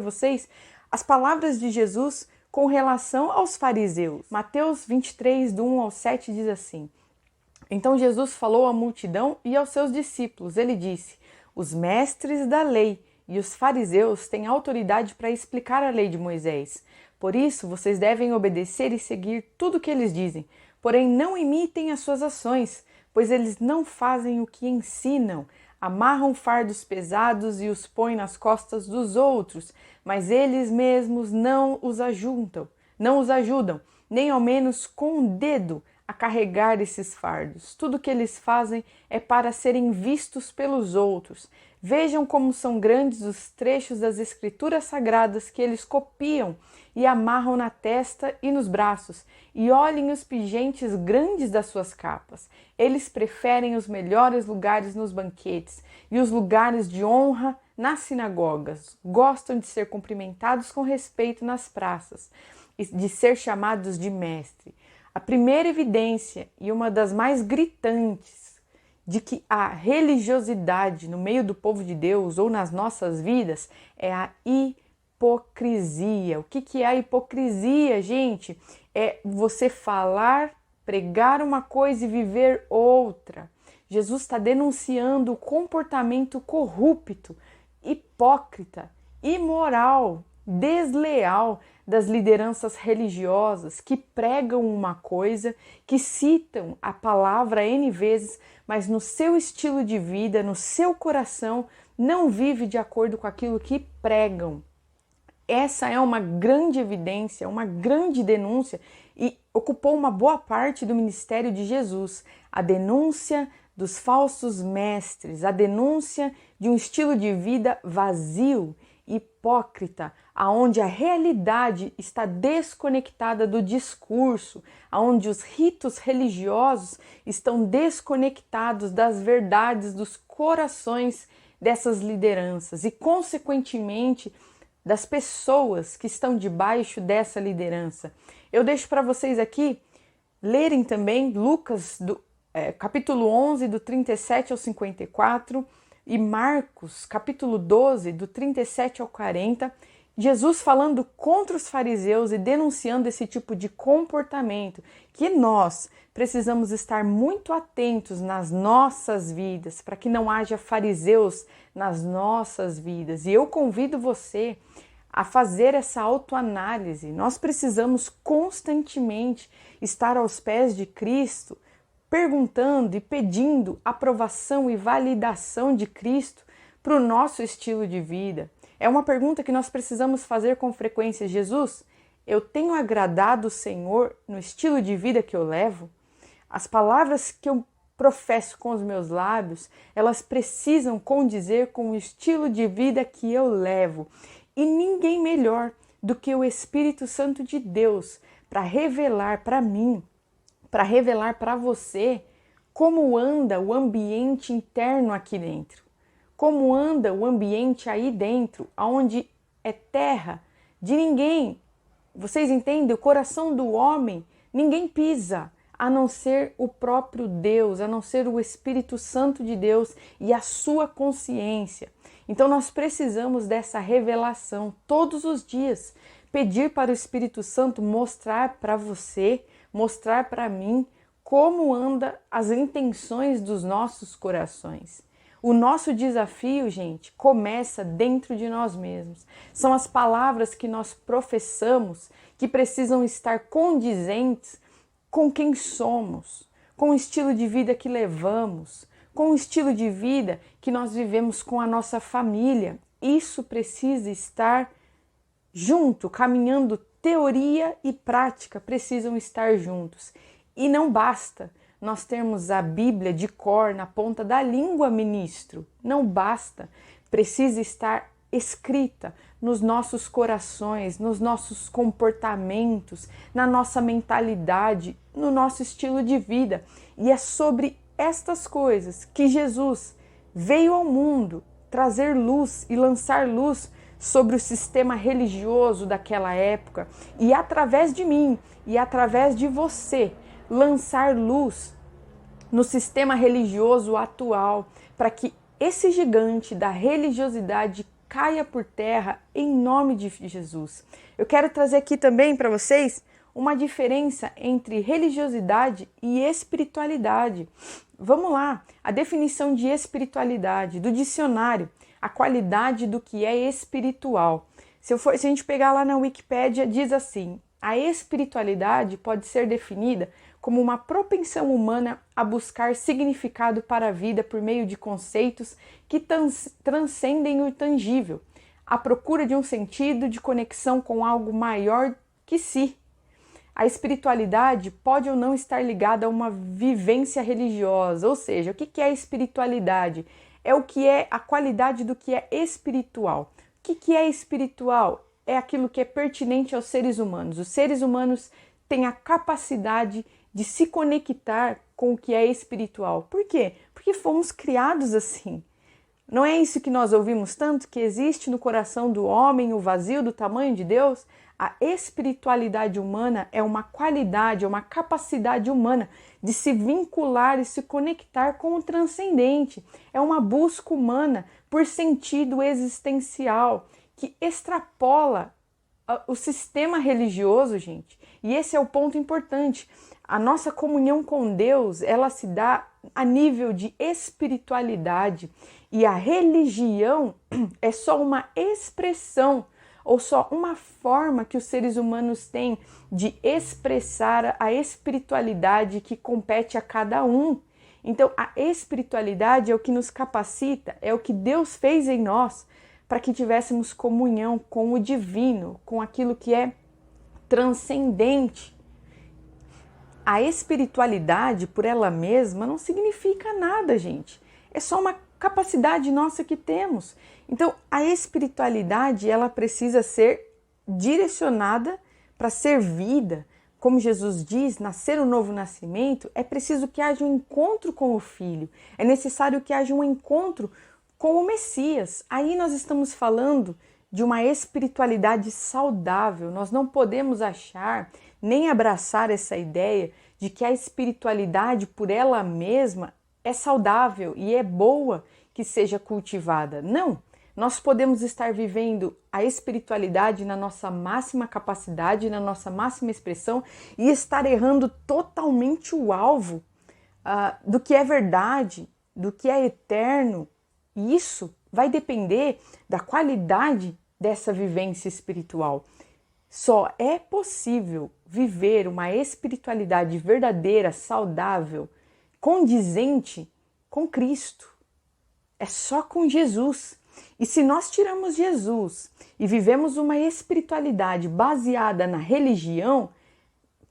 vocês as palavras de Jesus com relação aos fariseus. Mateus 23, do 1 ao 7 diz assim: Então Jesus falou à multidão e aos seus discípulos. Ele disse: Os mestres da lei e os fariseus têm autoridade para explicar a lei de Moisés. Por isso, vocês devem obedecer e seguir tudo o que eles dizem. Porém, não imitem as suas ações, pois eles não fazem o que ensinam. Amarram fardos pesados e os põem nas costas dos outros, mas eles mesmos não os ajudam, nem ao menos com um dedo a carregar esses fardos. Tudo que eles fazem é para serem vistos pelos outros. Vejam como são grandes os trechos das escrituras sagradas que eles copiam e amarram na testa e nos braços, e olhem os pingentes grandes das suas capas. Eles preferem os melhores lugares nos banquetes e os lugares de honra nas sinagogas. Gostam de ser cumprimentados com respeito nas praças e de ser chamados de mestre. A primeira evidência e uma das mais gritantes de que há religiosidade no meio do povo de Deus ou nas nossas vidas é a hipocrisia. O que é a hipocrisia, gente? É você falar, pregar uma coisa e viver outra. Jesus está denunciando o comportamento corrupto, hipócrita, imoral, desleal das lideranças religiosas que pregam uma coisa, que citam a palavra N vezes, mas no seu estilo de vida, no seu coração, não vive de acordo com aquilo que pregam. Essa é uma grande evidência, uma grande denúncia e ocupou uma boa parte do ministério de Jesus. A denúncia dos falsos mestres, a denúncia de um estilo de vida vazio, hipócrita, aonde a realidade está desconectada do discurso, aonde os ritos religiosos estão desconectados das verdades dos corações dessas lideranças e, consequentemente, das pessoas que estão debaixo dessa liderança. Eu deixo para vocês aqui lerem também Lucas, capítulo 11, do 37 ao 54, e Marcos, capítulo 12, do 37 ao 40, Jesus falando contra os fariseus e denunciando esse tipo de comportamento, que nós precisamos estar muito atentos nas nossas vidas, para que não haja fariseus nas nossas vidas. E eu convido você a fazer essa autoanálise. Nós precisamos constantemente estar aos pés de Cristo, perguntando e pedindo aprovação e validação de Cristo para o nosso estilo de vida. É uma pergunta que nós precisamos fazer com frequência. Jesus, eu tenho agradado o Senhor no estilo de vida que eu levo? As palavras que eu professo com os meus lábios, elas precisam condizer com o estilo de vida que eu levo. E ninguém melhor do que o Espírito Santo de Deus para revelar para mim, para revelar para você como anda o ambiente interno aqui dentro. Como anda o ambiente aí dentro, onde é terra de ninguém. Vocês entendem? O coração do homem, ninguém pisa, a não ser o próprio Deus, a não ser o Espírito Santo de Deus e a sua consciência. Então nós precisamos dessa revelação todos os dias. Pedir para o Espírito Santo mostrar para você, mostrar para mim como anda as intenções dos nossos corações. O nosso desafio, gente, começa dentro de nós mesmos. São as palavras que nós professamos que precisam estar condizentes com quem somos, com o estilo de vida que levamos, com o estilo de vida que nós vivemos com a nossa família. Isso precisa estar junto, caminhando. Teoria e prática precisam estar juntos. E não basta nós termos a Bíblia de cor na ponta da língua, ministro. Não basta. Precisa estar escrita nos nossos corações, nos nossos comportamentos, na nossa mentalidade, no nosso estilo de vida. E é sobre estas coisas que Jesus veio ao mundo trazer luz e lançar luz sobre o sistema religioso daquela época e através de mim e através de você lançar luz no sistema religioso atual para que esse gigante da religiosidade caia por terra em nome de Jesus. Eu quero trazer aqui também para vocês uma diferença entre religiosidade e espiritualidade. Vamos lá, a definição de espiritualidade do dicionário, a qualidade do que é espiritual. Se a gente pegar lá na Wikipédia, diz assim: a espiritualidade pode ser definida como uma propensão humana a buscar significado para a vida por meio de conceitos que transcendem o tangível, a procura de um sentido de conexão com algo maior que si. A espiritualidade pode ou não estar ligada a uma vivência religiosa, ou seja, o que é espiritualidade? É o que é a qualidade do que é espiritual. O que é espiritual? É aquilo que é pertinente aos seres humanos. Os seres humanos têm a capacidade de se conectar com o que é espiritual. Por quê? Porque fomos criados assim. Não é isso que nós ouvimos tanto? Que existe no coração do homem o vazio do tamanho de Deus? A espiritualidade humana é uma qualidade, é uma capacidade humana de se vincular e se conectar com o transcendente. É uma busca humana por sentido existencial que extrapola o sistema religioso, gente. E esse é o ponto importante. A nossa comunhão com Deus, ela se dá a nível de espiritualidade. E a religião é só uma expressão ou só uma forma que os seres humanos têm de expressar a espiritualidade que compete a cada um. Então, a espiritualidade é o que nos capacita, é o que Deus fez em nós para que tivéssemos comunhão com o divino, com aquilo que é transcendente. A espiritualidade, por ela mesma, não significa nada, gente. É só uma capacidade nossa que temos. Então, a espiritualidade, ela precisa ser direcionada para ser vida. Como Jesus diz, nascer um novo nascimento, é preciso que haja um encontro com o Filho. É necessário que haja um encontro com o Messias. Aí nós estamos falando de uma espiritualidade saudável. Nós não podemos achar nem abraçar essa ideia de que a espiritualidade por ela mesma é saudável e é boa que seja cultivada. Não, nós podemos estar vivendo a espiritualidade na nossa máxima capacidade, na nossa máxima expressão e estar errando totalmente o alvo do que é verdade, do que é eterno. E isso vai depender da qualidade dessa vivência espiritual. Só é possível viver uma espiritualidade verdadeira, saudável, condizente com Cristo. É só com Jesus. E se nós tiramos Jesus e vivemos uma espiritualidade baseada na religião,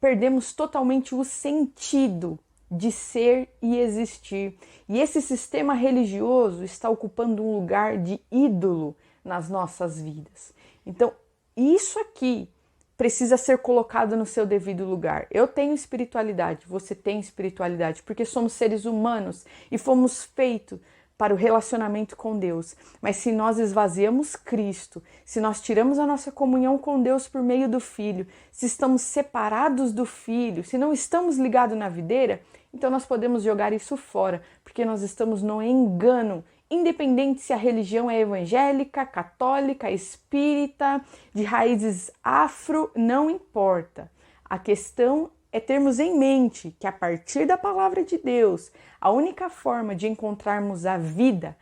perdemos totalmente o sentido de ser e existir. E esse sistema religioso está ocupando um lugar de ídolo nas nossas vidas. Então, isso aqui precisa ser colocado no seu devido lugar. Eu tenho espiritualidade, você tem espiritualidade, porque somos seres humanos e fomos feitos para o relacionamento com Deus. Mas se nós esvaziamos Cristo, se nós tiramos a nossa comunhão com Deus por meio do Filho, se estamos separados do Filho, se não estamos ligados na videira, então nós podemos jogar isso fora, porque nós estamos no engano, independente se a religião é evangélica, católica, espírita, de raízes afro, não importa. A questão é termos em mente que a partir da palavra de Deus, a única forma de encontrarmos a vida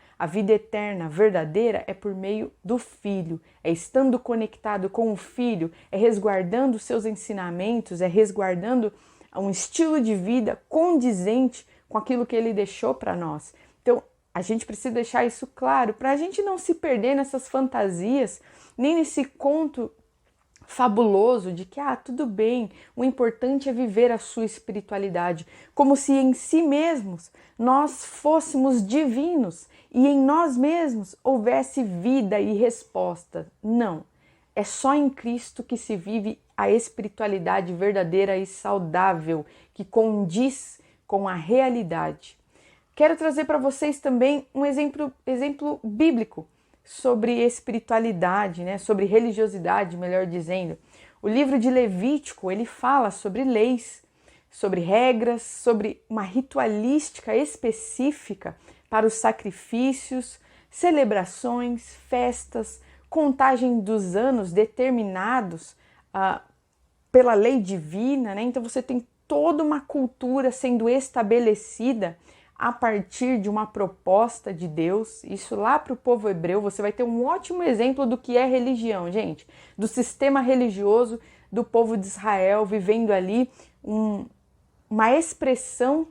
eterna, verdadeira, é por meio do Filho, é estando conectado com o Filho, é resguardando seus ensinamentos, é resguardando um estilo de vida condizente com aquilo que Ele deixou para nós. Então, a gente precisa deixar isso claro para a gente não se perder nessas fantasias, nem nesse conto fabuloso de que, tudo bem, o importante é viver a sua espiritualidade, como se em si mesmos nós fôssemos divinos e em nós mesmos houvesse vida e resposta. Não, é só em Cristo que se vive a espiritualidade verdadeira e saudável, que condiz com a realidade. Quero trazer para vocês também um exemplo bíblico sobre espiritualidade, sobre religiosidade, melhor dizendo. O livro de Levítico, ele fala sobre leis, sobre regras, sobre uma ritualística específica para os sacrifícios, celebrações, festas, contagem dos anos determinados pela lei divina, né? Então você tem toda uma cultura sendo estabelecida a partir de uma proposta de Deus. Isso lá para o povo hebreu, você vai ter um ótimo exemplo do que é religião, gente, do sistema religioso do povo de Israel, vivendo ali uma expressão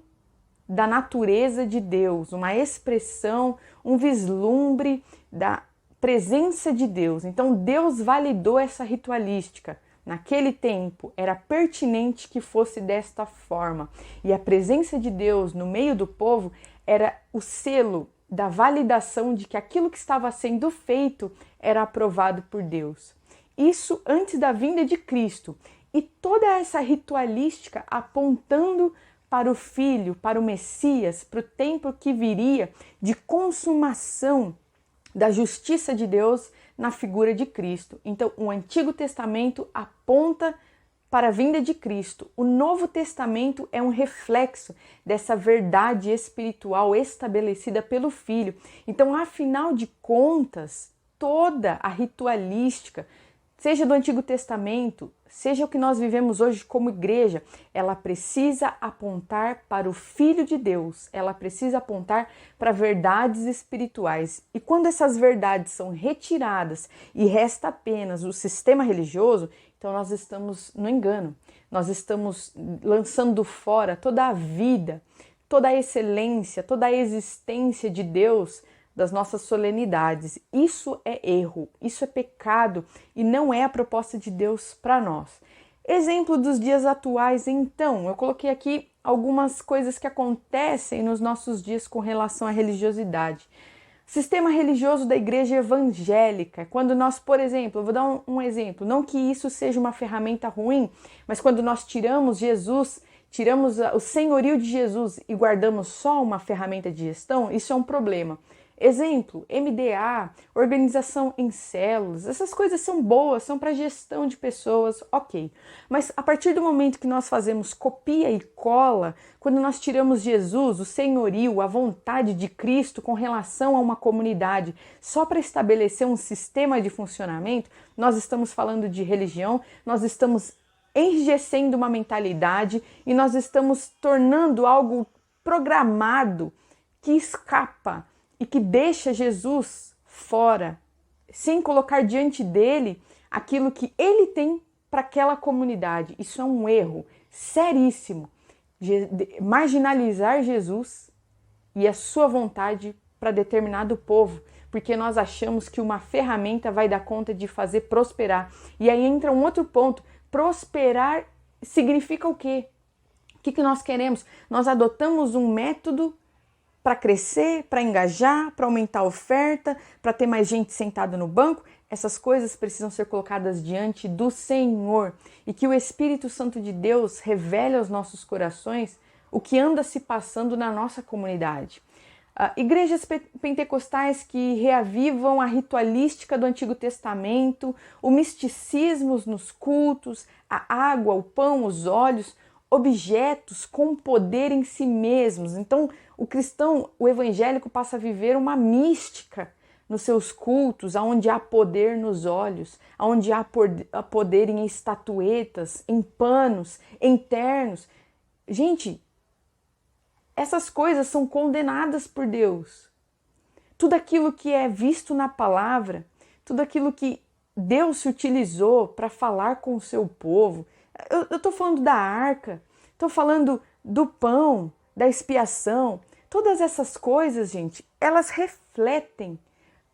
da natureza de Deus, uma expressão, um vislumbre da presença de Deus. Então Deus validou essa ritualística. Naquele tempo era pertinente que fosse desta forma. E a presença de Deus no meio do povo era o selo da validação de que aquilo que estava sendo feito era aprovado por Deus. Isso antes da vinda de Cristo. E toda essa ritualística apontando para o Filho, para o Messias, para o tempo que viria de consumação da justiça de Deus na figura de Cristo. Então, o Antigo Testamento aponta para a vinda de Cristo. O Novo Testamento é um reflexo dessa verdade espiritual estabelecida pelo Filho. Então, afinal de contas, toda a ritualística, seja do Antigo Testamento, seja o que nós vivemos hoje como igreja, ela precisa apontar para o Filho de Deus, ela precisa apontar para verdades espirituais. E quando essas verdades são retiradas e resta apenas o sistema religioso, então nós estamos no engano, nós estamos lançando fora toda a vida, toda a excelência, toda a existência de Deus das nossas solenidades. Isso é erro, isso é pecado e não é a proposta de Deus para nós. Exemplo dos dias atuais, então, eu coloquei aqui algumas coisas que acontecem nos nossos dias com relação à religiosidade. Sistema religioso da igreja evangélica, quando nós, por exemplo, eu vou dar um exemplo, não que isso seja uma ferramenta ruim, mas quando nós tiramos Jesus, tiramos o senhorio de Jesus e guardamos só uma ferramenta de gestão, isso é um problema. Exemplo, MDA, organização em células, essas coisas são boas, são para gestão de pessoas, ok. Mas a partir do momento que nós fazemos copia e cola, quando nós tiramos Jesus, o senhorio, a vontade de Cristo com relação a uma comunidade, só para estabelecer um sistema de funcionamento, nós estamos falando de religião, nós estamos enrijecendo uma mentalidade e nós estamos tornando algo programado que escapa e que deixa Jesus fora, sem colocar diante dele aquilo que ele tem para aquela comunidade. Isso é um erro seríssimo. Marginalizar Jesus e a sua vontade para determinado povo, porque nós achamos que uma ferramenta vai dar conta de fazer prosperar. E aí entra um outro ponto. Prosperar significa o quê? O que nós queremos? Nós adotamos um método para crescer, para engajar, para aumentar a oferta, para ter mais gente sentada no banco. Essas coisas precisam ser colocadas diante do Senhor e que o Espírito Santo de Deus revele aos nossos corações o que anda se passando na nossa comunidade. Igrejas pentecostais que reavivam a ritualística do Antigo Testamento, o misticismo nos cultos, a água, o pão, os óleos, objetos com poder em si mesmos. Então, o cristão, o evangélico passa a viver uma mística nos seus cultos, onde há poder nos olhos, onde há poder em estatuetas, em panos, em ternos. Gente, essas coisas são condenadas por Deus. Tudo aquilo que é visto na palavra, tudo aquilo que Deus se utilizou para falar com o seu povo. Eu estou falando da arca, estou falando do pão, da expiação. Todas essas coisas, gente, elas refletem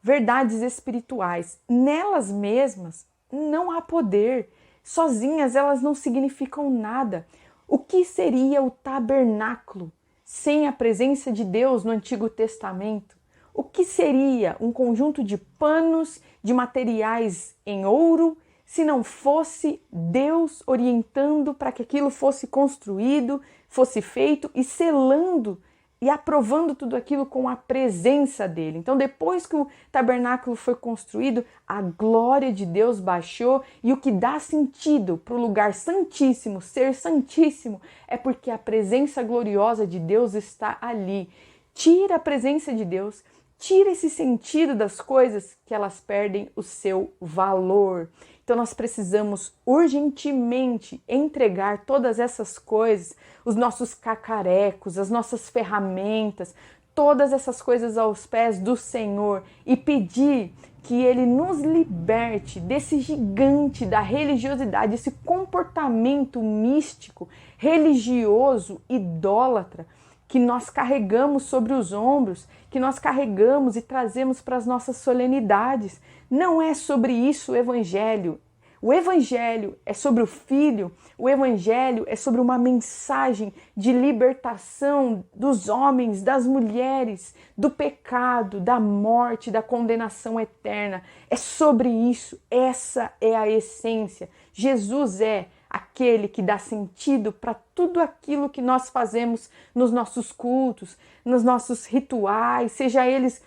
verdades espirituais. Nelas mesmas não há poder. Sozinhas elas não significam nada. O que seria o tabernáculo sem a presença de Deus no Antigo Testamento? O que seria um conjunto de panos, de materiais em ouro, se não fosse Deus orientando para que aquilo fosse construído, fosse feito e selando e aprovando tudo aquilo com a presença dele? Então, depois que o tabernáculo foi construído, a glória de Deus baixou, e o que dá sentido para o lugar santíssimo ser santíssimo é porque a presença gloriosa de Deus está ali. Tira a presença de Deus, tira esse sentido das coisas que elas perdem o seu valor. Então nós precisamos urgentemente entregar todas essas coisas, os nossos cacarecos, as nossas ferramentas, todas essas coisas aos pés do Senhor e pedir que Ele nos liberte desse gigante da religiosidade, esse comportamento místico, religioso, idólatra, que nós carregamos sobre os ombros, que nós carregamos e trazemos para as nossas solenidades. Não é sobre isso o Evangelho. O Evangelho é sobre o Filho, o Evangelho é sobre uma mensagem de libertação dos homens, das mulheres, do pecado, da morte, da condenação eterna. É sobre isso, essa é a essência. Jesus é aquele que dá sentido para tudo aquilo que nós fazemos nos nossos cultos, nos nossos rituais, seja eles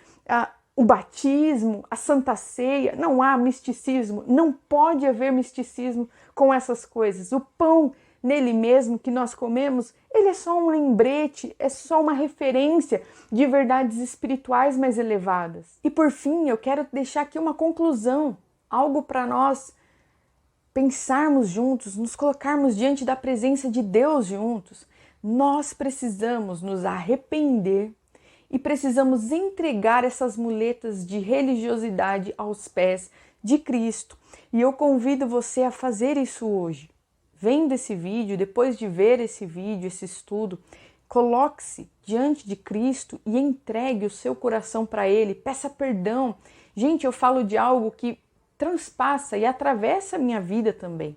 o batismo, a Santa Ceia. Não há misticismo, não pode haver misticismo com essas coisas. O pão nele mesmo que nós comemos, ele é só um lembrete, é só uma referência de verdades espirituais mais elevadas. E por fim, eu quero deixar aqui uma conclusão, algo para nós pensarmos juntos, nos colocarmos diante da presença de Deus juntos. Nós precisamos nos arrepender e precisamos entregar essas muletas de religiosidade aos pés de Cristo. E eu convido você a fazer isso hoje. Vendo esse vídeo, depois de ver esse vídeo, esse estudo, coloque-se diante de Cristo e entregue o seu coração para Ele. Peça perdão. Gente, eu falo de algo que transpassa e atravessa a minha vida também.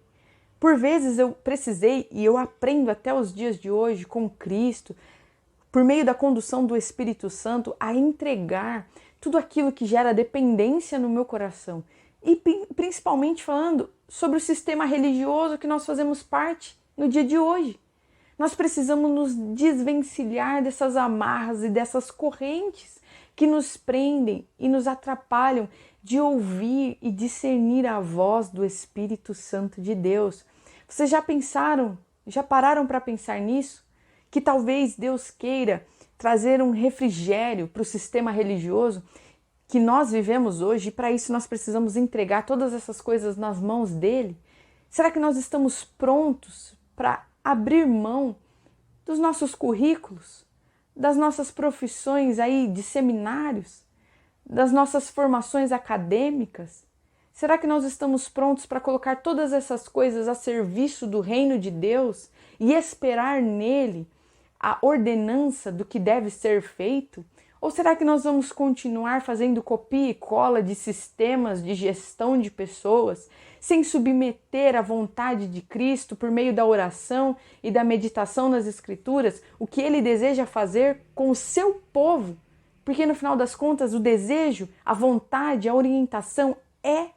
Por vezes eu precisei, e eu aprendo até os dias de hoje com Cristo, por meio da condução do Espírito Santo, a entregar tudo aquilo que gera dependência no meu coração. E principalmente falando sobre o sistema religioso que nós fazemos parte no dia de hoje. Nós precisamos nos desvencilhar dessas amarras e dessas correntes que nos prendem e nos atrapalham de ouvir e discernir a voz do Espírito Santo de Deus. Vocês já pararam para pensar nisso? Que talvez Deus queira trazer um refrigério para o sistema religioso que nós vivemos hoje, e para isso nós precisamos entregar todas essas coisas nas mãos dele? Será que nós estamos prontos para abrir mão dos nossos currículos, das nossas profissões aí de seminários, das nossas formações acadêmicas? Será que nós estamos prontos para colocar todas essas coisas a serviço do reino de Deus e esperar nele a ordenança do que deve ser feito? Ou será que nós vamos continuar fazendo copia e cola de sistemas de gestão de pessoas, sem submeter à vontade de Cristo por meio da oração e da meditação nas Escrituras, o que Ele deseja fazer com o seu povo? Porque no final das contas o desejo, a vontade, a orientação é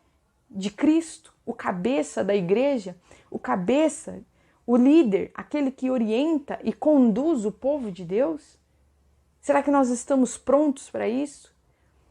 de Cristo, o cabeça da igreja, o cabeça, o líder, aquele que orienta e conduz o povo de Deus. Será que nós estamos prontos para isso?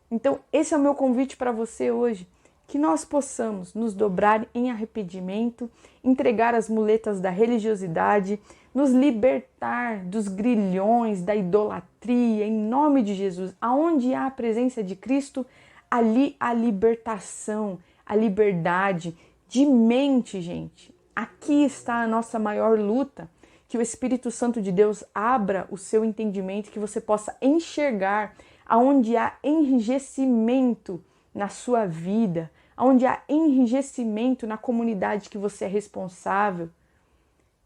Então, esse é o meu convite para você hoje, que nós possamos nos dobrar em arrependimento, entregar as muletas da religiosidade, nos libertar dos grilhões, da idolatria, em nome de Jesus. Aonde há a presença de Cristo, ali há libertação, a liberdade de mente, gente. Aqui está a nossa maior luta. Que o Espírito Santo de Deus abra o seu entendimento, que você possa enxergar aonde há enrijecimento na sua vida, aonde há enrijecimento na comunidade que você é responsável,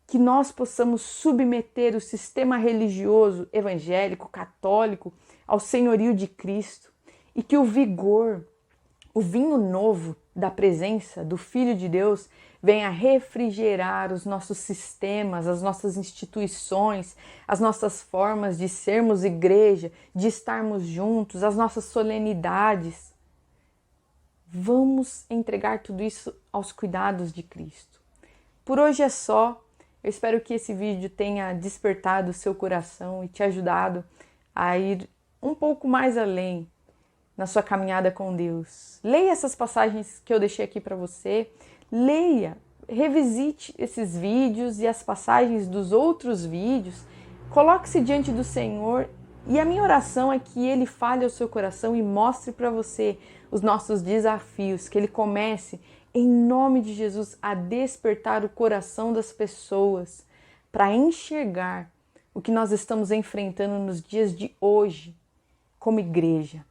que nós possamos submeter o sistema religioso, evangélico, católico, ao senhorio de Cristo, e que o vigor, o vinho novo da presença do Filho de Deus venha refrigerar os nossos sistemas, as nossas instituições, as nossas formas de sermos igreja, de estarmos juntos, as nossas solenidades. Vamos entregar tudo isso aos cuidados de Cristo. Por hoje é só. Eu espero que esse vídeo tenha despertado o seu coração e te ajudado a ir um pouco mais além na sua caminhada com Deus. Leia essas passagens que eu deixei aqui para você. Leia, revisite esses vídeos e as passagens dos outros vídeos. Coloque-se diante do Senhor E a minha oração é que Ele fale ao seu coração e mostre para você os nossos desafios, que Ele comece, em nome de Jesus, a despertar o coração das pessoas para enxergar o que nós estamos enfrentando nos dias de hoje como igreja.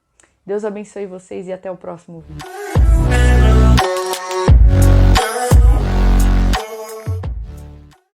Deus abençoe vocês e até o próximo vídeo.